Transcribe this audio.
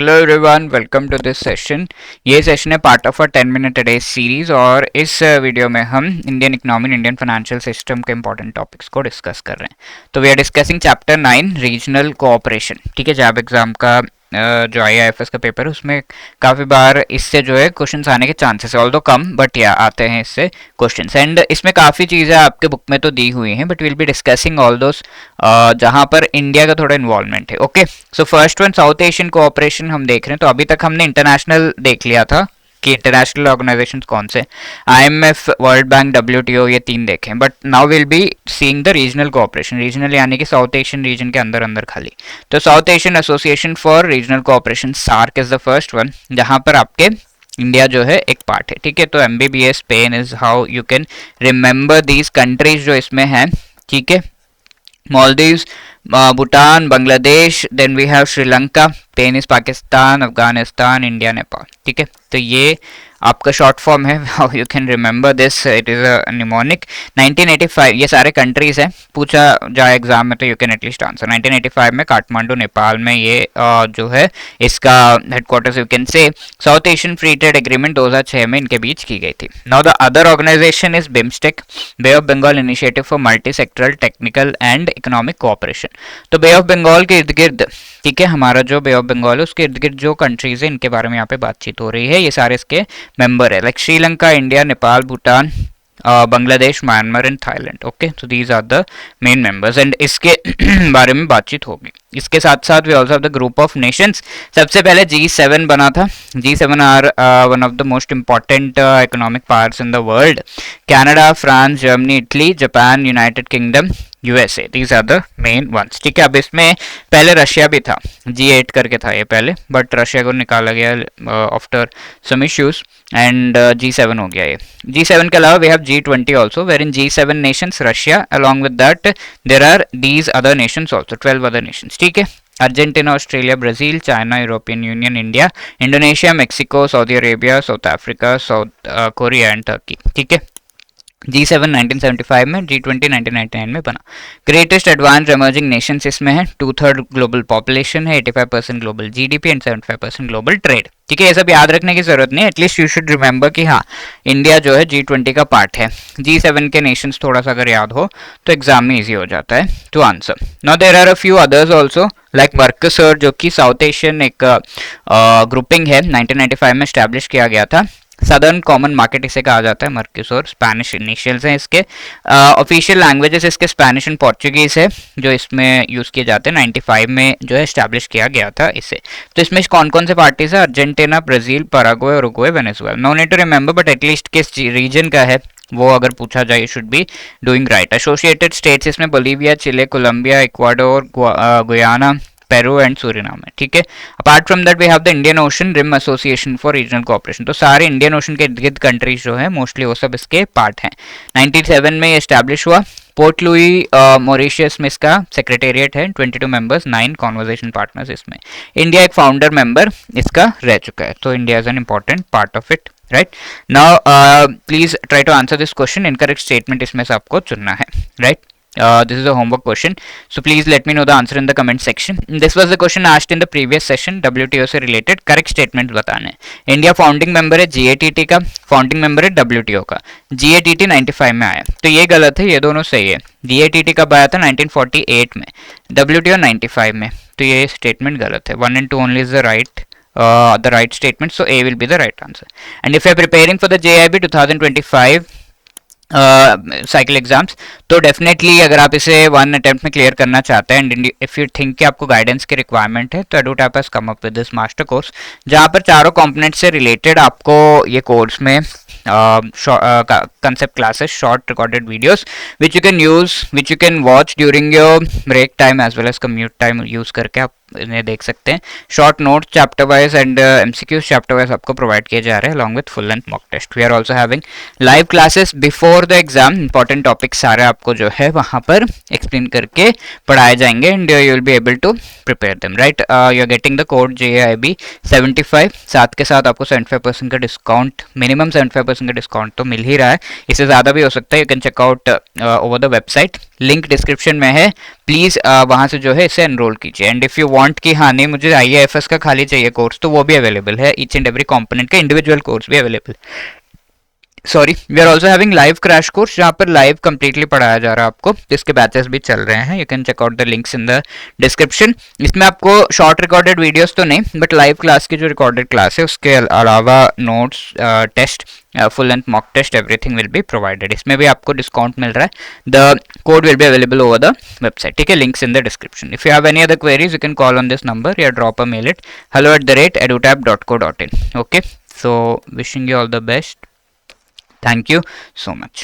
Hello everyone, welcome to this session. ये session है part of a 10 minute a day series और इस video में हम Indian economy Indian financial system के इंपॉर्टेंट टॉपिक्स को डिस्कस कर रहे हैं। तो we are discussing chapter 9 regional cooperation. ठीक है, जैब एग्जाम का जो आईआईएफएस का पेपर है उसमें काफ़ी बार इससे जो है क्वेश्चंस आने के चांसेस है, ऑल्दो कम बट या आते हैं इससे क्वेश्चंस। एंड इसमें काफ़ी चीज़ें आपके बुक में तो दी हुई हैं but will be discussing all those जहाँ पर इंडिया का थोड़ा इन्वॉल्वमेंट है। Okay, so first one south Asian cooperation हम देख रहे हैं। तो अभी तक हमने इंटरनेशनल देख लिया था कि इंटरनेशनल ऑर्गेनाइजेशंस कौन से, आईएमएफ, वर्ल्ड बैंक, डब्ल्यूटीओ, ये 3 देखें। But now will be seeing the regional cooperation. Regional यानी कि साउथ एशियन रीजन के अंदर अंदर खाली। तो South Asian Association for Regional Cooperation, SAARC is the first one, जहां पर आपके इंडिया जो है एक पार्ट है। ठीक है, तो MBBS Spain is how you can remember these countries जो इसमें हैं। ठीक है, Maldives, Bhutan, Bangladesh, then we have Sri Lanka, then is Pakistan, Afghanistan, India, Nepal. ठीक है, तो ये आपका शॉर्ट फॉर्म है, how you can remember this, it is a mnemonic. 1985 ये सारे कंट्रीज हैं, पूछा जाए एग्जाम में तो यू कैन एटलीस्ट आंसर। 1985 में काठमांडू नेपाल में ये जो है इसका headquarters you can say. South Asian free trade agreement 2006 में इनके बीच की गई थी। Now the other organization is BIMSTEC, bay of Bengal initiative for multi sectoral technical and economic cooperation. तो बे ऑफ बंगाल के इर्द गिर्द, ठीक है, हमारा जो बे ऑफ बंगाल है उसके इर्द गिर्द जो कंट्रीज है इनके बारे में यहाँ पे बातचीत हो रही है। ये सारे इसके मेंबर है, like Sri Lanka, India, Nepal, Bhutan, Bangladesh, Myanmar and Thailand. Okay, तो these are the main members and इसके बारे में बातचीत होगी। इसके साथ साथ we also have the group of nations. सबसे पहले G7 बना था। G7 are one of the most important economic powers in the world. Canada, France, Germany, Italy, Japan, United Kingdom, USA, these are the main ones. ठीक है, अब इसमें पहले Russia भी था, G8 करके था ये पहले, बट रशिया को निकाला गया after some issues and G7 हो गया ये। G7 के अलावा we have G20 also, where in G7 nations Russia, along with that there are these other nations also, 12 other nations. ठीक है, Argentina, Australia, Brazil, China, European Union, India, Indonesia, Mexico, Saudi Arabia, South Africa, South Korea and Turkey. ठीक है, G7 1975 में, G20 1999 में बना। Greatest advanced emerging Nations इसमें है, 2/3 global population है, 85% global GDP and 75% global trade. ठीक है, ये सब याद रखने की जरूरत नहीं है, एटलीस्ट यू शुड रिमेंबर कि हाँ इंडिया जो है G20 का पार्ट है। G7 के नेशंस थोड़ा सा अगर याद हो तो एग्जाम में ईजी हो जाता है to answer. Now there are a few others also, like Mercosur, जो कि साउथ एशियन एक ग्रुपिंग है, 1995 में स्टैब्लिश किया गया था। सदर्न कॉमन मार्केट इसे कहा जाता है, मर्क्यूसर, स्पेनिश इनिशियल्स हैं इसके। ऑफिशियल लैंग्वेजेस इसके स्पेनिश एंड पोर्चुगीज है जो इसमें यूज़ किए जाते हैं। 95 में जो है स्टैब्लिश किया गया था इसे। तो इसमें कौन कौन से पार्टीज है, Argentina, Brazil, Paraguay, Uruguay, Venezuela. No need to remember but at least किस रीजन का है वो अगर पूछा जाए, should be doing right. Associated states इसमें Bolivia, Chile, Colombia, Ecuador, Guyana, Peru and Suriname है। ठीक है, apart from that we have the Indian Ocean Rim Association for Regional Cooperation. तो सारे इंडियन ओशन के इर्द गिर्द कंट्रीज जो है मोस्टली वो सब इसके पार्ट हैं। 97 में ये एस्टैब्लिश हुआ। पोर्ट लुई मॉरिशियस में इसका सेक्रेटेरिएट है, 22 मेंबर्स, 9 कॉन्वर्जेशन पार्टनर्स इसमें। इंडिया एक फाउंडर मेंबर इसका रह चुका है, तो India is an important part of it. Right, now please try to answer this question. Incorrect statement इसमें से आपको चुनना है। राइट, this is a homework question, so please let me know the answer in the comment section. This was the question asked in the previous session, WTO से related correct statement बताने। India founding member है GATT का, founding member है WTO का। GATT 95 में आया, तो ये गलत है, ये दोनों सही है। GATT कब आया था, 1948 में, WTO 95 में, तो ये स्टेटमेंट गलत है। 1 and 2 only is the right statement, so A will be the right answer. And if you are preparing for the JIB 2025 cycle exams, तो डेफिनेटली अगर आप इसे 1 अटेम्प्ट में क्लियर करना चाहते हैं एंड इफ यू थिंक कि आपको गाइडेंस की रिक्वायरमेंट है, तो एडुटैप has come up with this master course, जहाँ पर चारों कंपोनेंट से रिलेटेड आपको ये कोर्स में concept classes, short recorded videos which you can use, which you can watch during your break time as well as commute time use करके आप इन्हें देख सकते हैं। Short note chapter wise and MCQs chapter wise आपको provide किए जा रहे हैं along with full length mock test. We are also having live classes before the exam. Important topics सारे आपको जो है वहां पर एक्सप्लेन करके पढ़ाए जाएंगे and you will be able to prepare them. Right, you are getting the code JIB 75, साथ के साथ आपको 75% का डिस्काउंट, मिनिमम 75% का डिस्काउंट तो मिल ही रहा है, इससे ज़्यादा भी हो सकता है। You can check out over the website, link description में है। प्लीज़ वहाँ से जो है इसे एनरोल कीजिए। एंड इफ़ यू वांट कि हाँ नहीं मुझे IAFS का खाली चाहिए कोर्स, तो वो भी अवेलेबल है, ईच एंड एवरी कंपोनेंट का इंडिविजुअल कोर्स भी available. Sorry, we are also having live crash course, जहाँ पर लाइव कंप्लीटली पढ़ाया जा रहा है आपको, जिसके बैचेस भी चल रहे हैं। You can check out the links in the description. इसमें आपको शॉर्ट रिकॉर्डेड वीडियोस तो नहीं, बट लाइव क्लास की जो रिकॉर्डेड क्लास है उसके अलावा notes, test, full length mock test, everything will be provided. इसमें भी आपको डिस्काउंट मिल रहा है। The code will be available over the website, ठीक है, links in the description. If you have any other queries you can call on this number या drop a mail at hello@edutab.co.in. Okay, so wishing you all the best. Thank you so much.